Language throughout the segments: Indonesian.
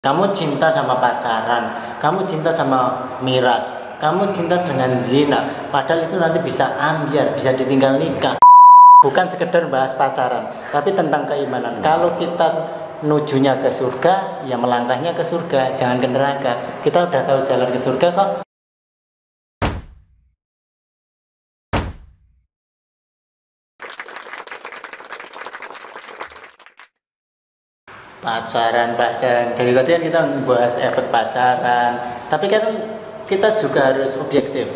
Kamu cinta sama pacaran, kamu cinta sama miras, kamu cinta dengan zina, padahal itu nanti bisa ambyar, bisa ditinggal nikah. Bukan sekedar bahas pacaran, tapi tentang keimanan. Kalau kita nujunya ke surga, ya melangkahnya ke surga, jangan ke neraka. Kita udah tahu jalan ke surga kok. Pacaran dari tadi kan kita membahas efek pacaran, tapi kan kita juga harus objektif.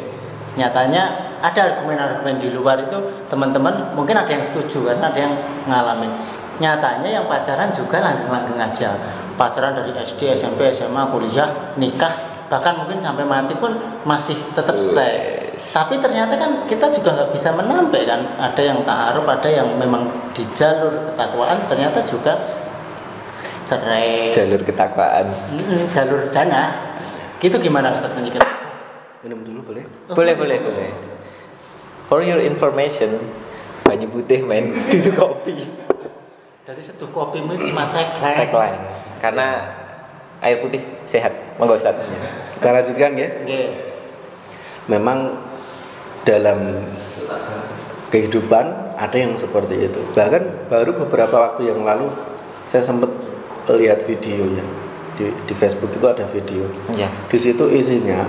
Nyatanya ada argumen-argumen di luar itu, teman-teman mungkin ada yang setuju kan, ada yang ngalamin. Nyatanya yang pacaran juga langgeng-langgeng aja, pacaran dari SD, SMP, SMA, kuliah, nikah, bahkan mungkin sampai mati pun masih tetap stay. Tapi ternyata kan kita juga nggak bisa menampik kan, ada yang ta'aruf, ada yang memang di jalur ketakwaan, ternyata juga cerai, jalur ketakwaan, jalur jannah. Gitu gimana Ustaz menyikap? Minum dulu boleh? Boleh. For your information, banyu putih men, itu kopi. Dari seduh kopi cuma tagline. Karena air putih sehat. Monggo Ustaz. Kita lanjutkan ya. Memang dalam kehidupan ada yang seperti itu. Bahkan baru beberapa waktu yang lalu saya sempat lihat videonya di Facebook, itu ada video. Ya. Di situ isinya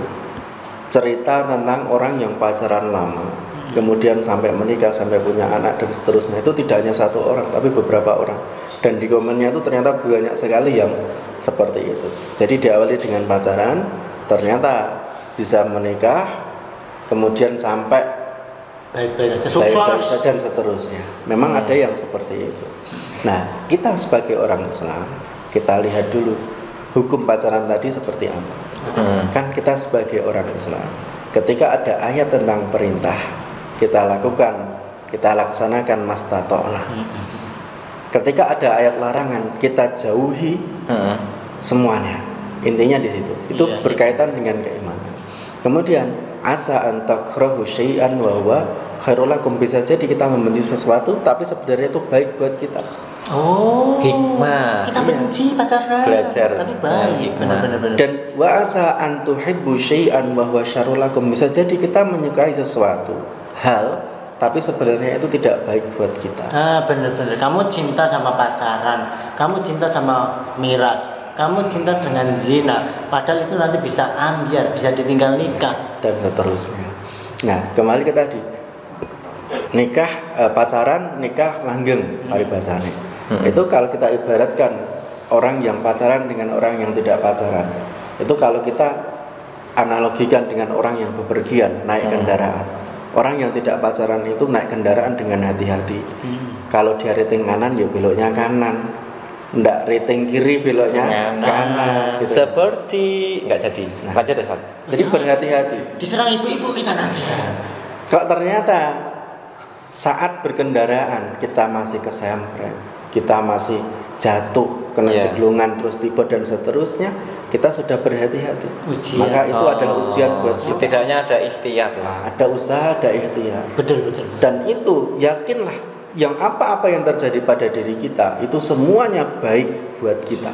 cerita tentang orang yang pacaran lama, kemudian sampai menikah, sampai punya anak dan seterusnya. Itu tidak hanya satu orang, tapi beberapa orang. Dan di komennya itu ternyata banyak sekali yang seperti itu. Jadi diawali dengan pacaran, ternyata bisa menikah, kemudian sampai baik-baik saja dan seterusnya. Memang ada yang seperti itu. Nah, kita sebagai orang Islam, kita lihat dulu hukum pacaran tadi seperti apa. Kan kita sebagai orang Islam, ketika ada ayat tentang perintah, kita lakukan, kita laksanakan mastata'na. Ketika ada ayat larangan, kita jauhi semuanya. Intinya di situ. Itu berkaitan dengan keimanan. Kemudian asa an takrahu syai'an wa huwa khairul lakum, bisa jadi kita membenci sesuatu tapi sebenarnya itu baik buat kita. Oh, hikmah. Kita benci pacaran, belajar tapi baik. Benar. Dan wa asa an tuhibbu syai'an wa huwa syarrul lakum, bisa jadi kita menyukai sesuatu hal tapi sebenarnya itu tidak baik buat kita. Benar. Kamu cinta sama pacaran, kamu cinta sama miras, kamu cinta dengan zina, padahal itu nanti bisa ambyar, bisa ditinggal nikah dan seterusnya. Nah, kembali ke tadi. Nikah, pacaran, nikah langgeng paribasane. Itu kalau kita ibaratkan orang yang pacaran dengan orang yang tidak pacaran. Itu kalau kita analogikan dengan orang yang bepergian naik kendaraan. Orang yang tidak pacaran itu naik kendaraan dengan hati-hati. Kalau dia rating kanan ya beloknya kanan. Nggak rating kiri beloknya kanan. Gitu. Seperti nggak jadi. Lanjut ya, Sob. Jadi berhati-hati. Diserang ibu-ibu kita nanti. Kalau ternyata saat berkendaraan kita masih kesempret, kita masih jatuh, kena jeglungan, terus tiba dan seterusnya, kita sudah berhati-hati. Maka itu adalah ujian buat kita. Setidaknya ada ikhtiar lah. Ada usaha, ada ikhtiar. Betul. Dan itu yakinlah, yang apa-apa yang terjadi pada diri kita itu semuanya baik buat kita.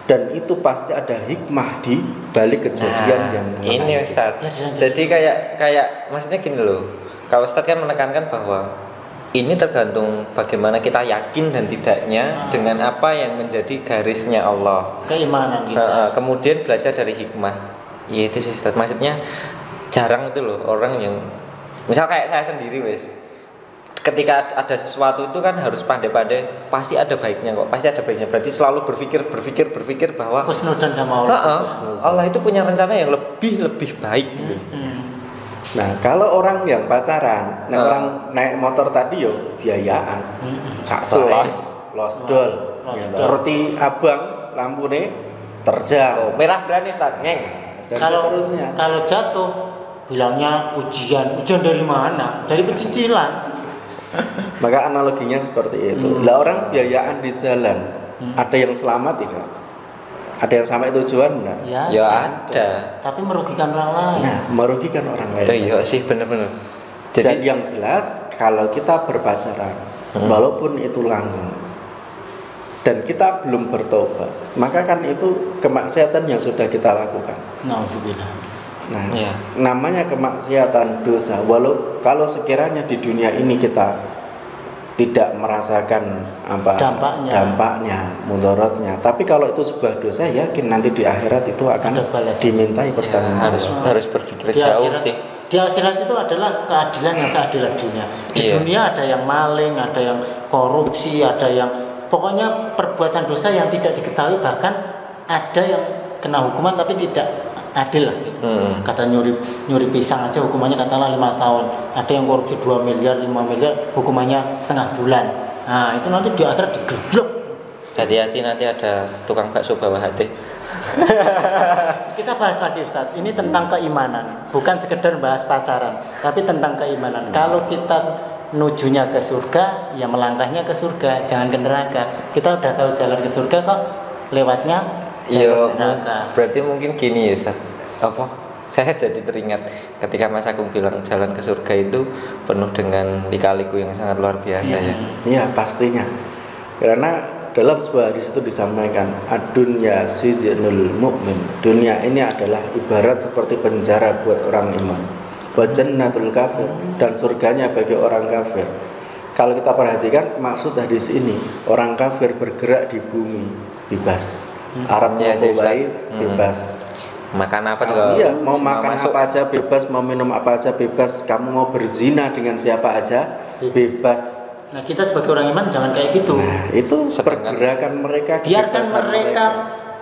Dan itu pasti ada hikmah di balik kejadian yang ini Ustaz. Jadi kayak maksudnya gini loh. Kalau Ustaz kan menekankan bahwa ini tergantung bagaimana kita yakin dan tidaknya dengan apa yang menjadi garisnya Allah, keimanan kita. Kemudian belajar dari hikmah. Ya itu sih Ustaz. Maksudnya jarang itu loh orang yang misal kayak saya sendiri wes, ketika ada sesuatu itu kan harus pandai-pandai, pasti ada baiknya kok, pasti ada baiknya. Berarti selalu berpikir bahwa husnudzon sama Allah. Allah itu punya rencana yang lebih baik gitu. Nah, kalau orang yang pacaran, orang naik motor tadi yo biayaan. Losdol. Roti abang lampune terjang. Merah berani Ustaz, ngeng. Kalau jatuh bilangnya ujian dari mana? Dari pencicilan. Maka analoginya seperti itu. Lah orang biayaan di jalan, ada yang selamat tidak? Ada yang sampai tujuan enggak? Ya ada. Tapi merugikan orang lain. Nah, merugikan orang lain. Iya sih, benar-benar. Jadi yang jelas kalau kita berpacaran, walaupun itu langgeng, dan kita belum bertobat, maka kan itu kemaksiatan yang sudah kita lakukan. Nauzubillah. Nah, namanya kemaksiatan dosa. Walau kalau sekiranya di dunia ini kita tidak merasakan dampaknya, mudaratnya, tapi kalau itu sebuah dosa, yakin nanti di akhirat itu akan dimintai pertanggungjawaban. Harus berpikir jauh sih. Di akhirat itu adalah keadilan yang seadil-adilnya. Di dunia ada yang maling, ada yang korupsi, ada yang pokoknya perbuatan dosa yang tidak diketahui, bahkan ada yang kena hukuman tapi tidak adil lah gitu. Kata nyuri pisang aja hukumannya katakanlah 5 tahun. Ada yang korupsi 2 miliar, 5 miliar hukumannya setengah bulan. Nah, itu nanti di akhirat digerblok. Hati-hati nanti ada tukang bakso bawah hati. Kita bahas lagi Ustadz, ini tentang keimanan, bukan sekedar bahas pacaran, tapi tentang keimanan. Kalau kita nujunya ke surga, ya melangkahnya ke surga, jangan ke neraka. Kita udah tahu jalan ke surga kok, lewatnya jalan ke neraka. Berarti mungkin gini ya Ustaz, saya jadi teringat ketika Mas Agung bilang jalan ke surga itu penuh dengan lika-liku yang sangat luar biasa ya. Iya pastinya, karena dalam sebuah hadis itu disampaikan ad-dunya sijnul mu'min, dunia ini adalah ibarat seperti penjara buat orang iman, wa jannatul kafir, dan surganya bagi orang kafir. Kalau kita perhatikan maksud hadis ini, orang kafir bergerak di bumi bebas, Arab bebas, makan apa juga mau makan apa aja bebas, mau minum apa aja bebas, kamu mau berzina dengan siapa aja bebas. Nah, kita sebagai orang iman jangan kayak gitu. Nah, itu pergerakan mereka. Biarkan mereka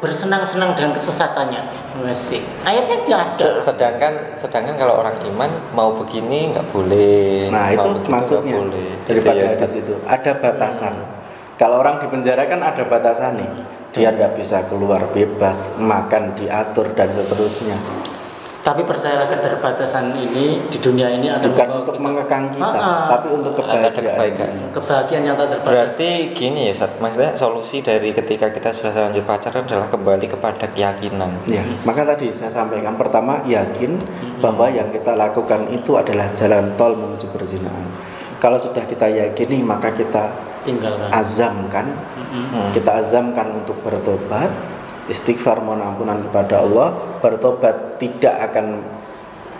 bersenang-senang dengan kesesatannya. Masih. Ayatnya tidak ada. Sedangkan kalau orang iman mau begini nggak boleh. Nah, itu maksudnya daripada hadis itu ada batasan. Kalau orang di penjara kan ada batasan nih. Dia tidak bisa keluar bebas, makan diatur dan seterusnya. Tapi percayalah keterbatasan ini di dunia ini akan bukan untuk mengekang kita, tapi untuk kebahagiaan yang tak terbatas. Berarti gini ya, Ustaz, maksudnya solusi dari ketika kita sudah lanjut pacaran adalah kembali kepada keyakinan. Ya, maka tadi saya sampaikan pertama yakin bahwa yang kita lakukan itu adalah jalan tol menuju perzinahan. Kalau sudah kita yakini maka kita tinggalkan, azamkan, kita azamkan untuk bertobat, istighfar, mohon ampunan kepada Allah, bertobat, tidak akan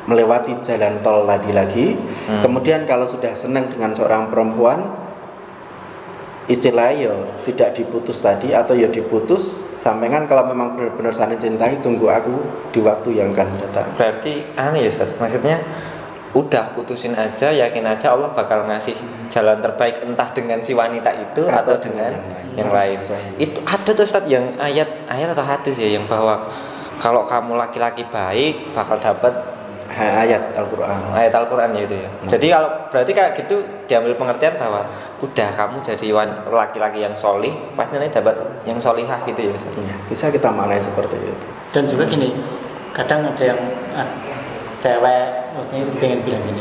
melewati jalan tol lagi. Kemudian kalau sudah senang dengan seorang perempuan, istilahnya tidak diputus tadi, atau ya diputus, sampaikan kalau memang benar-benar saling cintai, tunggu aku di waktu yang akan datang. Berarti aneh ya Ustaz, maksudnya udah putusin aja, yakin aja Allah bakal ngasih jalan terbaik, entah dengan si wanita itu atau dengan yang lain. Itu ada tuh Ustaz yang ayat atau hadis ya, yang bahwa kalau kamu laki-laki baik bakal dapat ayat Al-Quran ya itu ya. Jadi kalau berarti kayak gitu diambil pengertian bahwa udah kamu jadi laki-laki yang solih, pasti nanti dapat yang solihah gitu ya Ustaz. Ya, bisa kita maknai seperti itu. Dan juga gini, kadang ada yang cewek waktu pengen bilang gini,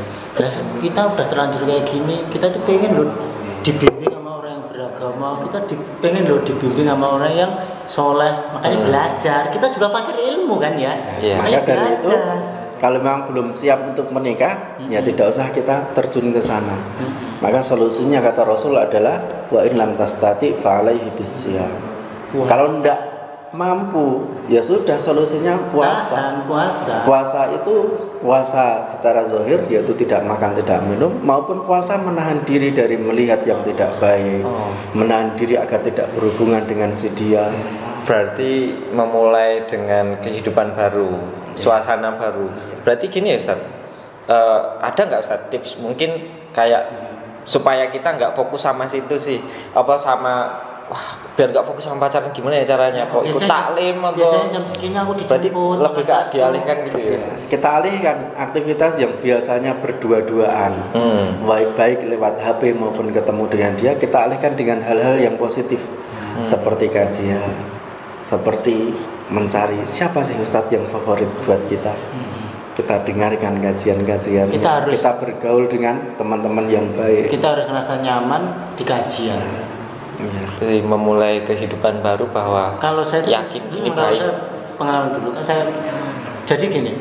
kita udah terlanjur kayak gini, kita tuh pengen loh dibimbing sama orang yang beragama, kita pengen loh dibimbing sama orang yang soleh, makanya belajar. Kita juga fakir ilmu kan ya, makanya maka dari itu kalau memang belum siap untuk menikah, ya tidak usah kita terjun ke sana. Maka solusinya kata Rasul adalah wa in lam tastati fa alaihi bisyam. Kalau tidak mampu, ya sudah, solusinya puasa. Puasa itu puasa secara zahir, yaitu tidak makan, tidak minum, maupun puasa menahan diri dari melihat yang tidak baik, menahan diri agar tidak berhubungan dengan si dia. Berarti memulai dengan kehidupan baru, suasana baru. Berarti gini ya Ustaz, ada nggak Ustaz tips mungkin kayak supaya kita nggak fokus sama situ sih, biar gak fokus sama pacaran, gimana ya caranya? Kok ikut taklim atau biasanya jam segini aku dijemput, lebih dialihkan gitu ya. Kita alihkan aktivitas yang biasanya berdua-duaan, baik lewat HP maupun ketemu dengan dia, kita alihkan dengan hal-hal yang positif, seperti kajian, seperti mencari siapa sih ustadz yang favorit buat kita. Kita dengarkan kajian-kajian, kita bergaul dengan teman-teman yang baik. Kita harus merasa nyaman di kajian. Jadi memulai kehidupan baru bahwa kalau saya yakin ini baik. Saya pengalaman dulu kan jadi gini,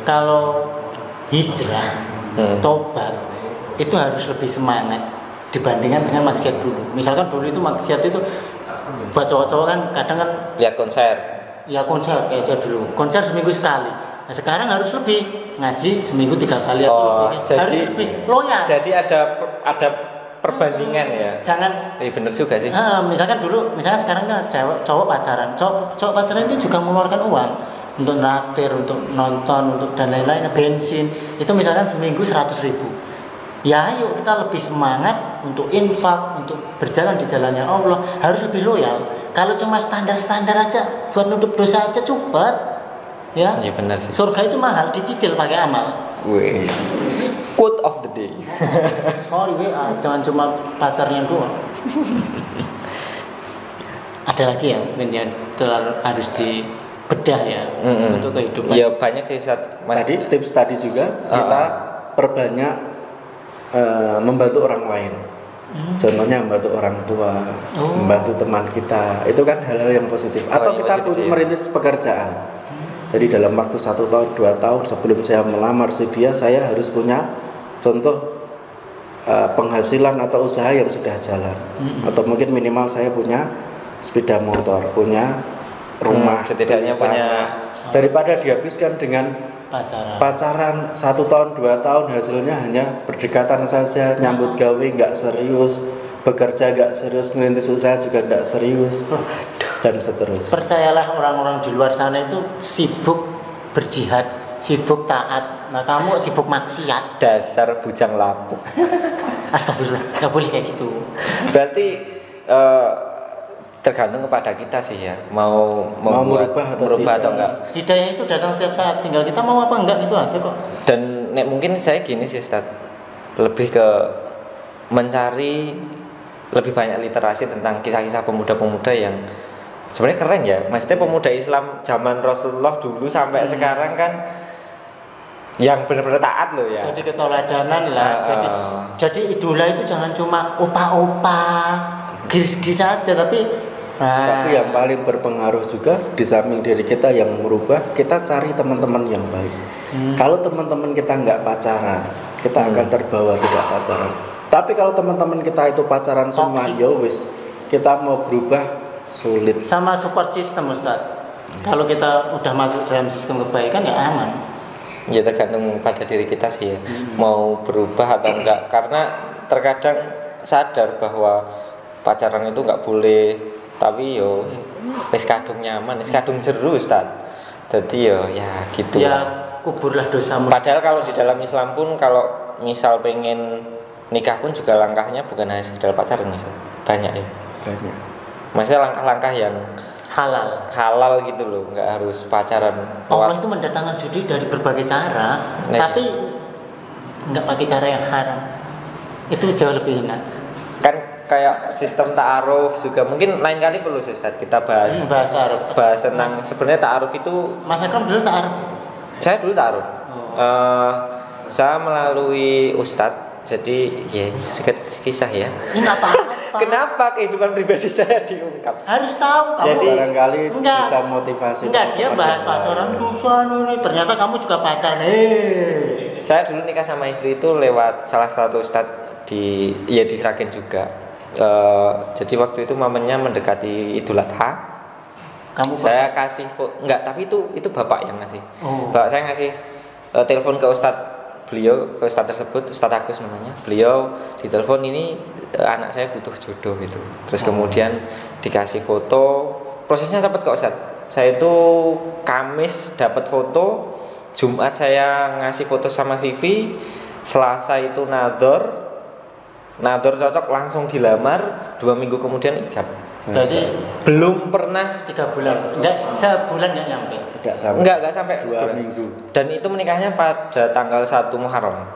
kalau hijrah, tobat itu harus lebih semangat dibandingkan dengan maksiat dulu. Misalkan dulu itu maksiat itu Buat cowok-cowok kan kadang kan lihat konser. ya konser kayak saya dulu. Konser seminggu sekali. Nah, sekarang harus lebih ngaji seminggu 3 kali atau lebih. Harus lebih loyal. Jadi ada perbandingan ya. Jangan bener juga sih. Misalkan sekarang kan cowok pacaran. Cowok pacaran itu juga mengeluarkan uang untuk naktir, untuk nonton, untuk dan lain-lain, bensin. Itu misalkan seminggu 100.000. Ya ayo kita lebih semangat untuk infak, untuk berjalan di jalannya Allah, harus lebih loyal. Kalau cuma standar-standar aja buat nutup dosa aja cepat. Ya. Iya benar sih. Surga itu mahal, dicicil pakai amal. Wih. Quote of the day. Sorry WA, jangan cuma pacarnya doang. Ada lagi ya, yang harus dibedah ya untuk kehidupan. Ya banyak sih tadi tips tadi juga kita perbanyak membantu orang lain. Contohnya membantu orang tua, membantu teman kita, itu kan hal-hal yang positif. Atau kita merintis pekerjaan. Jadi dalam waktu 1 tahun, 2 tahun sebelum saya melamar si dia, saya harus punya contoh penghasilan atau usaha yang sudah jalan. Atau mungkin minimal saya punya sepeda motor, punya rumah, setidaknya punya. Daripada dihabiskan dengan pacaran 1 tahun, 2 tahun hasilnya hanya berdekatan saja, nyambut gawe nggak serius, bekerja nggak serius, merintis usaha juga nggak serius, dan seterusnya. Percayalah orang-orang di luar sana itu sibuk berjihad, sibuk taat. Nah kamu sibuk maksiat. Dasar bujang lapuk. Astagfirullah, nggak boleh kayak gitu. Berarti tergantung kepada kita sih ya, mau merubah atau enggak. Hidayah itu datang setiap saat, tinggal kita mau apa enggak itu aja kok. Dan mungkin saya gini sih Ustaz, lebih ke mencari lebih banyak literasi tentang kisah-kisah pemuda-pemuda yang sebenarnya keren ya. Maksudnya pemuda Islam zaman Rasulullah dulu sampai sekarang kan yang benar-benar taat loh ya. Jadi keteladanan lah. Jadi idola itu jangan cuma opa-opa, giris-giris aja, tapi yang paling berpengaruh juga di samping diri kita yang merubah, kita cari teman-teman yang baik. Kalau teman-teman kita nggak pacaran, kita akan terbawa tidak pacaran. Tapi kalau teman-teman kita itu pacaran semua, ya wis, kita mau berubah sulit. Sama support system Ustaz. Kalau kita udah masuk dalam sistem kebaikan ya aman. Ya tergantung pada diri kita sih ya, mau berubah atau enggak. Karena terkadang sadar bahwa pacaran itu nggak boleh, tapi yo wis kadung nyaman, wis kadung jeru Ustaz. Jadi yo ya gitu. Ya kuburlah dosamu. Padahal kalau di dalam Islam pun kalau misal pengen nikah pun juga langkahnya bukan hanya sekedar pacaran misal. Banyak ya. Banyak. Maksudnya langkah-langkah yang halal gitu loh, nggak harus pacaran. Allah itu mendatangkan judi dari berbagai cara, tapi nggak pakai cara yang haram. Itu jauh lebih enak. Kan kayak sistem ta'aruf juga mungkin lain kali perlu Ustaz kita bahas ta'aruf. Bahas tentang sebenarnya ta'aruf itu. Mas Akram dulu ta'aruf. Saya dulu ta'aruf. Saya melalui Ustadz. Jadi ya sedikit kisah ya. Ini nggak apa-apa. Kenapa kehidupan pribadi saya diungkap? Harus tahu kamu. Jadi barangkali bisa motivasi. Enggak, dia bahas pacaran dosa nih. Ternyata kamu juga pacaran. Saya dulu nikah sama istri itu lewat salah satu ustadz di Sragen juga. Jadi waktu itu momennya mendekati Idul Adha. Saya kasih enggak, tapi itu bapak yang ngasih. Bapak saya ngasih telepon ke ustadz. Beliau ke ustadz tersebut, Ustadz Agus namanya. Beliau ditelepon, ini anak saya butuh jodoh gitu. Terus kemudian dikasih foto. Prosesnya cepet kok Ustadz. Saya itu Kamis dapat foto, Jumat saya ngasih foto sama CV, Selasa itu nador cocok, langsung dilamar. 2 minggu kemudian ijab. Berarti belum pernah 3 bulan. Enggak, sebulan enggak nyampe. Tidak sampai. Enggak sampai 2 minggu. Dan itu menikahnya pada tanggal 1 Muharram.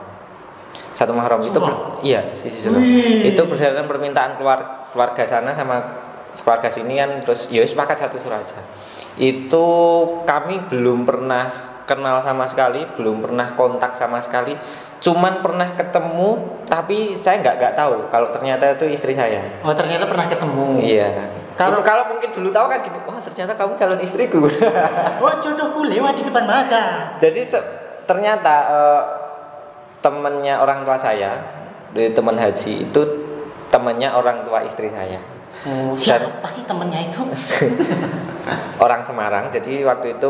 1 Muharram itu iya, sisi Sunnah. Itu berdasarkan permintaan keluarga sana sama keluarga sini kan, terus ya sepakat satu Suraja. Itu kami belum pernah kenal sama sekali, belum pernah kontak sama sekali. Cuman pernah ketemu, tapi saya nggak tahu kalau ternyata itu istri saya. Oh, ternyata pernah ketemu. Iya. Kalau mungkin dulu tahu kan gini, wah ternyata kamu calon istriku. Oh, jodohku lewat di depan mata. Jadi ternyata temannya orang tua saya, dari teman haji itu temannya orang tua istri saya. Siapa sih temennya itu? Orang Semarang. Jadi waktu itu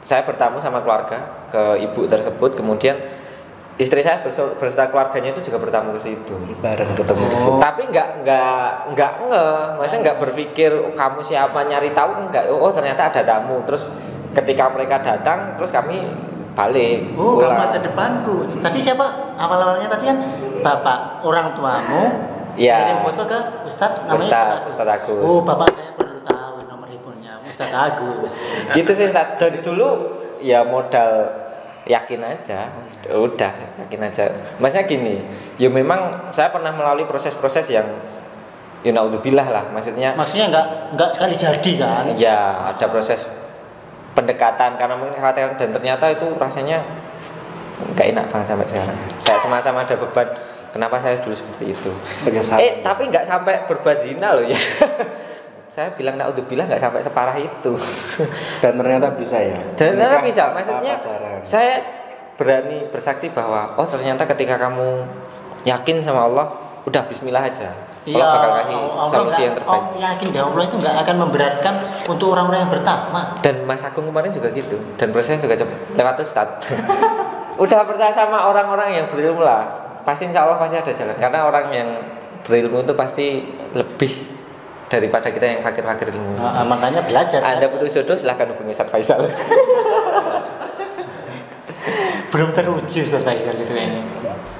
saya bertamu sama keluarga ke ibu tersebut, kemudian istri saya beserta keluarganya itu juga bertamu ke situ. Bareng ketemu di situ. Tapi maksudnya nggak berpikir kamu siapa, nyari tahu enggak. Oh ternyata ada tamu. Terus ketika mereka datang, terus kami balik. Kamu masa depanku. Tadi siapa? Awal-awalnya tadi kan bapak orang tuamu. Ya. Kirim foto ke Ustadz, namanya Ustadz Agus. Bapak saya perlu tahu nomor handphonenya Ustadz Agus. Gitu sih Ustadz. Dan dulu ya modal yakin aja, udah yakin aja. Maksudnya gini, ya memang saya pernah melalui proses-proses yang ya naudzubillah lah, maksudnya nggak sekali jadi kan? Ya ada proses pendekatan karena mungkin khawatir, dan ternyata itu rasanya nggak enak banget sampai sekarang. Saya semacam ada beban, kenapa saya dulu seperti itu. Tapi nggak sampai berbuat zina loh ya. Saya bilang naudzubillah nggak sampai separah itu. Dan ternyata bisa ya. Dan ternyata bisa, maksudnya saya berani bersaksi bahwa ternyata ketika kamu yakin sama Allah, udah bismillah aja. Allah bakal kasih solusi yang terbaik. Yakin deh, Allah itu nggak akan memberatkan untuk orang-orang yang bertakwa. Dan Mas Agung kemarin juga gitu. Dan prosesnya juga cepat lewat Ustadz. Udah percaya sama orang-orang yang berilmu lah. Pasti insya Allah pasti ada jalan. Karena orang yang berilmu itu pasti lebih daripada kita yang fakir-fakir ilmu. Makanya belajar. Anda butuh jodoh, silahkan hubungi Ustadz Faisal. Belum teruji Ustadz Faisal gitu kayaknya.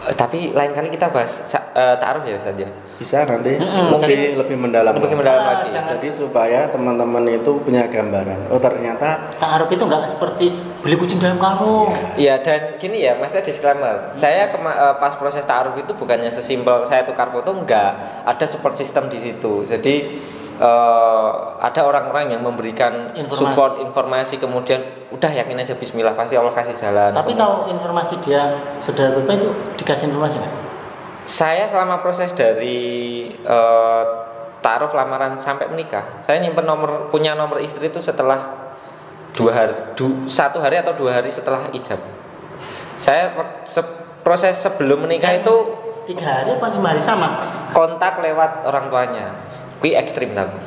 Tapi lain kali kita bahas ta'aruf ya Ustadz ya. Bisa nanti mungkin lebih mendalam lagi. Jadi supaya teman-teman itu punya gambaran. Oh ternyata ta'aruf itu nggak seperti beli kucing dalam karung. Iya, dan gini ya, maksudnya disclaimer. Saya pas proses ta'aruf itu bukannya sesimpel saya tukar foto, enggak. Ada support system di situ. Jadi ada orang-orang yang memberikan support informasi, kemudian udah yakin aja bismillah pasti Allah kasih jalan. Tapi tahu informasi dia saudara bapak itu dikasih informasi nggak? Saya selama proses dari ta'aruf lamaran sampai menikah, saya nyimpen punya nomor istri itu setelah 1 hari atau 2 hari setelah ijab. Saya proses sebelum menikah itu 3 hari apa 5 hari sama? Kontak lewat orang tuanya. Kui ekstrim tapi.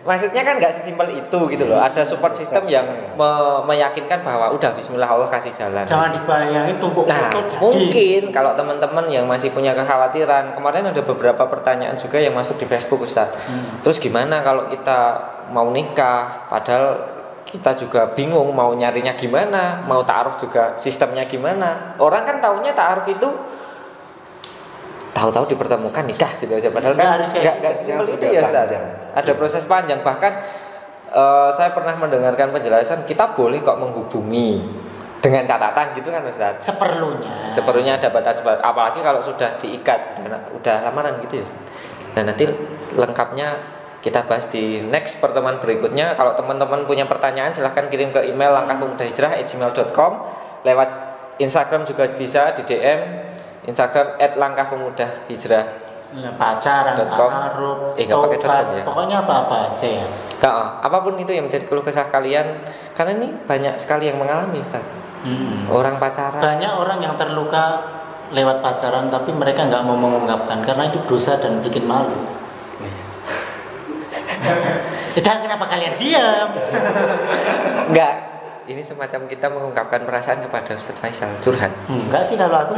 Maksudnya kan nggak sesimpel itu gitu loh. Ada support system yang meyakinkan bahwa udah bismillah Allah kasih jalan. Jangan dibayangin tumpuk foto jadi. Mungkin kalau teman-teman yang masih punya kekhawatiran, kemarin ada beberapa pertanyaan juga yang masuk di Facebook Ustadz. Terus gimana kalau kita mau nikah padahal kita juga bingung mau nyarinya gimana, mau ta'aruf juga sistemnya gimana. Orang kan taunya ta'aruf itu tahu-tahu dipertemukan nikah gitu aja, padahal kan nggak sesimpel itu ya Ustaz. Ada proses panjang, bahkan saya pernah mendengarkan penjelasan kita boleh kok menghubungi dengan catatan gitu kan Ustaz. Seperlunya ada batas, apalagi kalau sudah diikat udah lamaran gitu ya Ustaz. Nah nanti lengkapnya kita bahas di next pertemuan berikutnya. Kalau teman-teman punya pertanyaan silahkan kirim ke email langkahpemudahhijrah@gmail.com, lewat Instagram juga bisa di DM Instagram @langkahpemudahhijrah. Pacaran, ta'aruf, tobat, ya. Pokoknya apa-apa aja ya. Apapun itu yang menjadi keluh kesah kalian, karena ini banyak sekali yang mengalami Ustaz. Orang pacaran. Banyak orang yang terluka lewat pacaran tapi mereka nggak mau mengungkapkan karena itu dosa dan bikin malu. Jangan, kenapa kalian diam? Enggak, ini semacam kita mengungkapkan perasaan kepada Ustaz Faisal, curhat. Enggak sih kalau aku.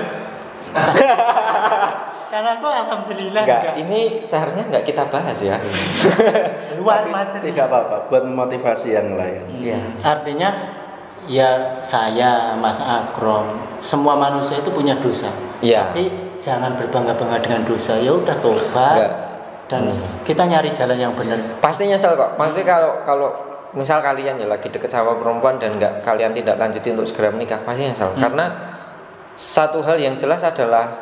Karena aku alhamdulillah enggak. Ini seharusnya enggak kita bahas ya. Luar materi. Tidak apa-apa, buat motivasi yang lain. Iya. Artinya ya saya, Mas Akrom, semua manusia itu punya dosa. Iya. Tapi jangan berbangga-bangga dengan dosa. Ya udah tobat. Enggak. Dan kita nyari jalan yang benar. Pasti nyesel kok. Maksudnya kalau misal kalian ya lagi deket sama perempuan dan kalian tidak lanjutin untuk segera menikah, pasti nyesel. Karena satu hal yang jelas adalah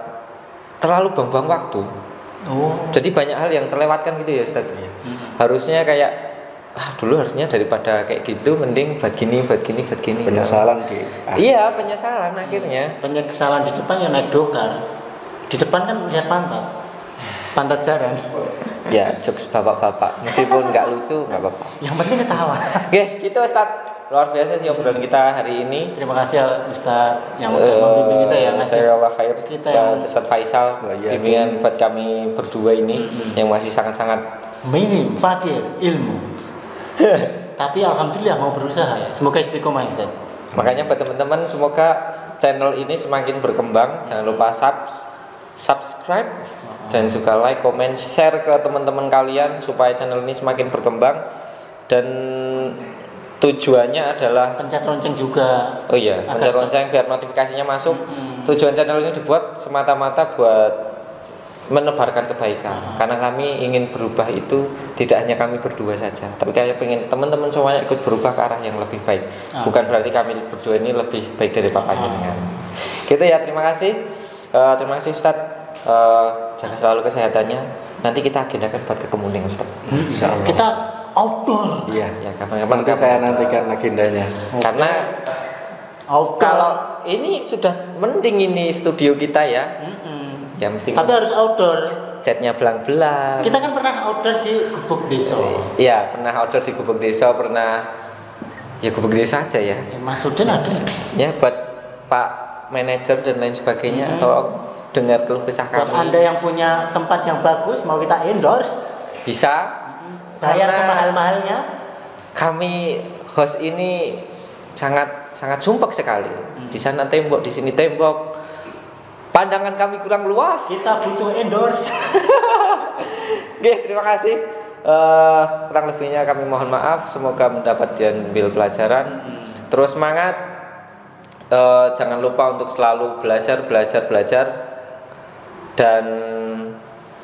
terlalu buang-buang waktu. Jadi banyak hal yang terlewatkan gitu ya Ustaz. Harusnya kayak dulu harusnya daripada kayak gitu mending buat gini. Penyesalan Iya, penyesalan akhirnya. Penyesalan di depan ya naik dokar. Di depan kan lihat pantat jaran. Ya, jokes bapak-bapak. Meskipun nggak lucu nggak apa-apa. Yang penting ketawa. Oke, gitu Ustaz. luar biasa sih obrolan kita hari ini. Terima kasih ya Ustaz yang udah membimbing kita ya, ngasih Saya Allah khair kita kita yang Ustaz Faisal bimbingan buat kami berdua ini yang masih sangat-sangat minim fakir ilmu. Tapi alhamdulillah mau berusaha ya. Semoga istiqomah ya, Ustaz. makanya buat teman-teman semoga channel ini semakin berkembang. Jangan lupa subscribe dan juga like, comment, share ke teman-teman kalian supaya channel ini semakin berkembang dan tujuannya adalah Pencet lonceng juga. oh iya, pencet lonceng biar notifikasinya masuk. Tujuan channel ini dibuat semata-mata buat menebarkan kebaikan. Karena kami ingin berubah itu tidak hanya kami berdua saja, tapi kami pengen teman-teman semuanya ikut berubah ke arah yang lebih baik. Bukan berarti kami berdua ini lebih baik dari Bapak jenengan. Gitu ya, terima kasih. Terima kasih Ustadz. Jaga selalu kesehatannya. Nanti kita agendakan buat ke Kemuning Ustadz. Insyaallah. Kita outdoor. Iya. Ya, kapan-kapan Nanti saya nantikan agendanya. karena Outdoor. kalau ini sudah mending ini studio kita ya. Ya mesti Tapi harus outdoor. catnya belang-belang. Kita kan pernah outdoor di Gubuk Desa. Iya, pernah outdoor di Gubuk Desa, pernah ya Gubuk Desa aja ya. Ya, Mas Udin ada. Ya buat Pak manajer dan lain sebagainya atau dengar keluh kesah Buat kami Anda yang punya tempat yang bagus mau kita endorse, bisa bayar karena semahal-mahalnya. kami host ini sangat sumpek sekali. Di sana tembok, di sini tembok. Pandangan kami kurang luas. Kita butuh endorse. Oke, terima kasih. Kurang lebihnya kami mohon maaf. Semoga mendapat diambil pelajaran. Terus semangat. Jangan lupa untuk selalu belajar dan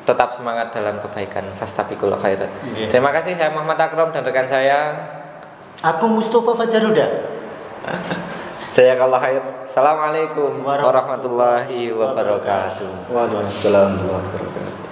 tetap semangat dalam kebaikan. Fastabiqul khairat. Terima kasih. Saya Muhammad Akram dan rekan saya. Aku Mustafa Fajaruda. Saya Allah khair. Assalamualaikum warahmatullahi wabarakatuh. Waalaikumsalam warahmatullahi wabarakatuh.